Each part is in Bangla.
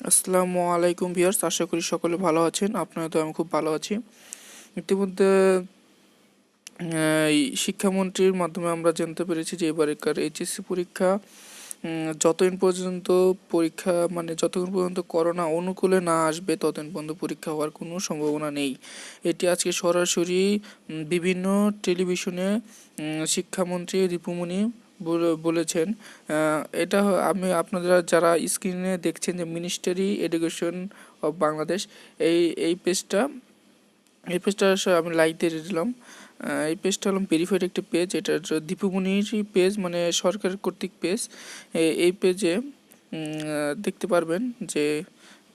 আসসালামু আলাইকুম ভিউয়ার্স, আশা করি সকলে ভালো আছেন। আপনারা তো আমি খুব ভালো আছি। ইতিমধ্যে এই শিক্ষামন্ত্রীর মাধ্যমে আমরা জানতে পেরেছি যে এবারেকার এইচএসসি পরীক্ষা যতদিন পর্যন্ত যতক্ষণ পর্যন্ত করোনা অনুকূলে না আসবে ততদিন পর্যন্ত পরীক্ষা হওয়ার কোনো সম্ভাবনা নেই। এটি আজকে সরাসরি বিভিন্ন টেলিভিশনে শিক্ষামন্ত্রী রিপুমনি বলেছেন। এটা আপনারা যারা স্ক্রিনে দেখছেন যে মিনিস্ট্রি এডুকেশন অফ বাংলাদেশ, এই এই পেজটা এই পেজটা আমি লাইক দিয়ে দিলাম। এই পেজটা হলো ভেরিফাইড একটি পেজ, এটা দীপুমনিরই পেজ, মানে সরকার কর্তৃক পেজ। এই পেজে দেখতে পারবেন যে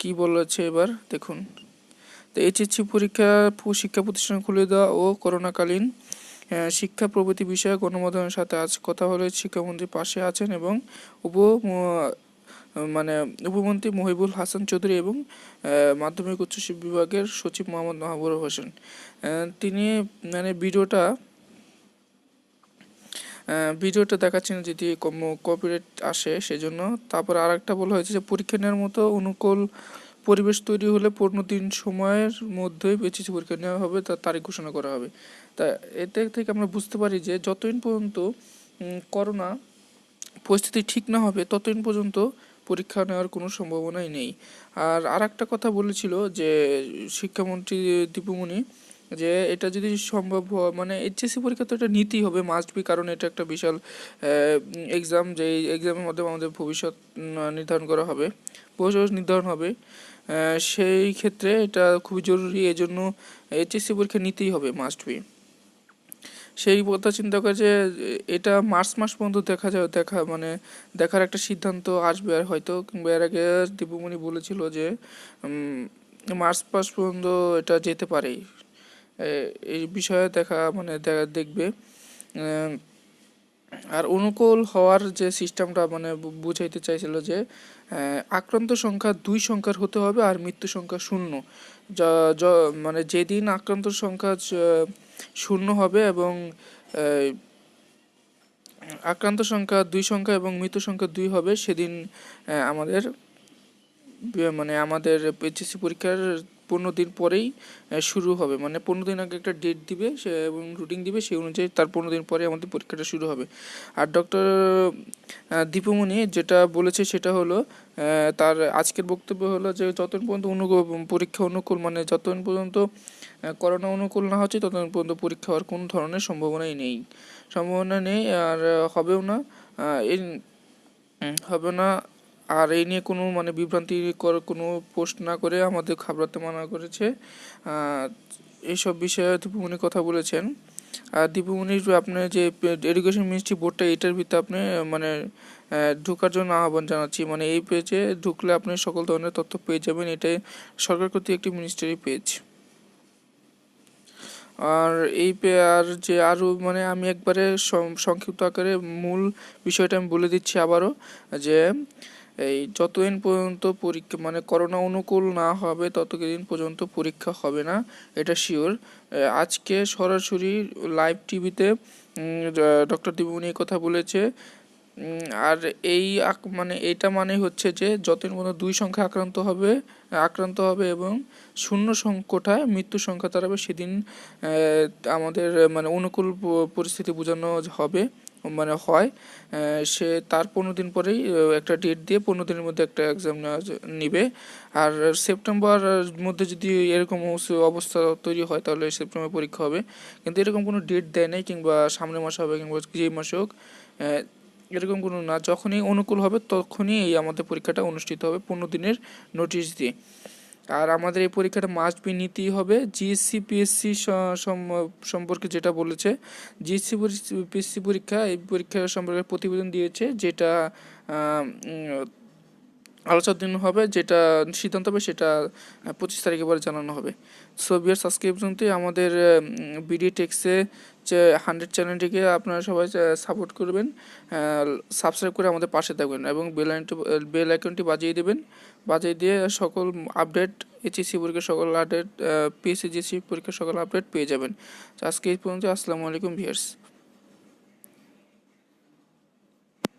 কি বলেছে। এবার দেখুন, তো এইচএসসি পরীক্ষা শিক্ষা প্রতিষ্ঠান খুলে দেওয়া ও করোনাকালীন শিক্ষা প্রভৃতি বিষয়ে গণমাধ্যমের সাথে আজ কথা হলে শিক্ষামন্ত্রী পাশে আছেন এবং উপমন্ত্রী মহিবুল হাসান চৌধুরী এবং মাধ্যমিক উচ্চ শিক্ষা বিভাগের সচিব মোহাম্মদ মাহবুব হোসেন। তিনি ভিডিওটা দেখাচ্ছেন যদি কপিরাইট আসে সেজন্য। তারপর আরেকটা বলা হয়েছে যে পরীক্ষা নেওয়ার মতো অনুকূল পরিবেশ তৈরি হলে 15 দিন সময়ের মধ্যেই এইচএসসি পরীক্ষা নেওয়া হবে, তার তারিখ ঘোষণা করা হবে। তা এতে থেকে আমরা বুঝতে পারি যে যতদিন পর্যন্ত করোনা পরিস্থিতি ঠিক না হবে ততদিন পর্যন্ত পরীক্ষা নেওয়ার কোনো সম্ভাবনাই নেই। আর আরেকটা কথা বলেছিল যে শিক্ষামন্ত্রী দীপুমনি, যে এটা যদি সম্ভব হয়, মানে এইচএসসি পরীক্ষা তো এটা নিতেই হবে, মাস্ট বি, কারণ এটা একটা বিশাল এক্সাম, যে এক্সামের মাধ্যমে আমাদের ভবিষ্যৎ নির্ধারণ হবে। সেই ক্ষেত্রে এটা খুবই জরুরি, এজন্য এইচএসসি পরীক্ষা নিতেই হবে, মাস্ট বি। সেই কথা চিন্তা করে যে এটা মার্চ মাস পর্যন্ত দেখার একটা সিদ্ধান্ত আসবে, আর হয়তো কিংবা এর আগে দীপুমনি বলেছিল যে মার্চ মাস পর্যন্ত এটা যেতে পারে। এই বিষয়ে দেখবে। আর অনুকূল হওয়ার যে সিস্টেমটা বুঝাইতে চাইছিল যে আক্রান্ত সংখ্যা 2 সংখ্যার হতে হবে আর মৃত্যু সংখ্যা 0। যেদিন আক্রান্ত সংখ্যা 0 হবে এবং আক্রান্ত সংখ্যা 2 সংখ্যা এবং মৃত্যু সংখ্যা 2 হবে, সেদিন আমাদের এইচএসসি পরীক্ষার 15 দিন পরেই শুরু হবে। 15 দিন আগে একটা ডেট দিবে সে এবং রুটিন দিবে, সেই অনুযায়ী তার 15 দিন পরে আমাদের পরীক্ষাটা শুরু হবে। আর ডক্টর দীপুমনি যেটা বলেছে সেটা হলো, তার আজকের বক্তব্য হলো যে যতদিন পর্যন্ত পরীক্ষা অনুকূল, যতদিন পর্যন্ত করোনা অনুকূল না হচ্ছে ততদিন পর্যন্ত পরীক্ষা হওয়ার কোনো ধরনের সম্ভাবনা নেই আর হবেও না। হবে না। আর এই নিয়ে কোনো বিভ্রান্তিকর কোনো পোস্ট না করে আমাদের ঘাবড়াতে মানা করেছে। এইসব বিষয়ে দীপুমনি কথা বলেছেন। আর দীপুমনির আপনার যে এডুকেশন মিনিস্ট্রি বোর্ডটা, এটার ভিতরে আপনি ঢোকার জন্য আহ্বান জানাচ্ছি। এই পেজে ঢুকলে আপনি সকল ধরনের তথ্য পেয়ে যাবেন। এটাই সরকার কর্তৃক একটি মিনিস্ট্রি পেজ। আর আরও আমি একবারে সংক্ষিপ্ত আকারে মূল বিষয়টা আমি বলে দিচ্ছি আবারও, যে এই যতদিন পর্যন্ত পরীক্ষা করোনা অনুকূল না হবে ততদিন পর্যন্ত পরীক্ষা হবে না, এটা শিওর। আজকে সরাসরি লাইভ টিভিতে ডক্টর দীপুমনি এই কথা বলেছে। আর এইটা হচ্ছে যে যতদিন পর্যন্ত 2 সংখ্যা আক্রান্ত হবে এবং 0 কোঠায় মৃত্যু সংখ্যা দাঁড়াবে, সেদিন আমাদের অনুকূল পরিস্থিতি বোঝানো হবে হয়। সে তার 15 দিন পরেই একটা ডেট দিয়ে 15 দিনের মধ্যে একটা এক্সাম নিবে। আর সেপ্টেম্বর মধ্যে যদি এরকম অবস্থা তৈরি হয় তাহলে সেপ্টেম্বর পরীক্ষা হবে, কিন্তু এরকম কোনো ডেট দেয় নাই, কিংবা সামনের মাসে হবে কিংবা যেই মাসে হোক, এরকম কোনো না। যখনই অনুকূল হবে তখনই আমাদের পরীক্ষাটা অনুষ্ঠিত হবে 15 দিনের নোটিশ দিয়ে। আর আমাদের এই পরীক্ষাটা মাস্ট বি নিতেই হবে। জিএসসি পিএসসি সম্পর্কে যেটা বলেছে, জিএসসি পিএসসি পরীক্ষা, এই পরীক্ষা সম্পর্কে প্রতিবেদন দিয়েছে, যেটা আলোচনার দিন হবে, যেটা সিদ্ধান্ত হবে সেটা 25 তারিখে পরে জানানো হবে। সো ভিউয়ার্স, আজকে এই পর্যন্তই। আমাদের বিডি টেক্সে 100 চ্যানেলটিকে আপনারা সবাই সাপোর্ট করবেন, সাবস্ক্রাইব করে আমাদের পাশে থাকবেন এবং বেল আইকনটি বাজিয়ে দিয়ে সকল আপডেট, এইচএসসি পরীক্ষার সকল আপডেট, পিএসসি জিএসসি পরীক্ষার সকল আপডেট পেয়ে যাবেন। আজকে এই পর্যন্ত। আসসালামু আলাইকুম ভিউয়ার্স।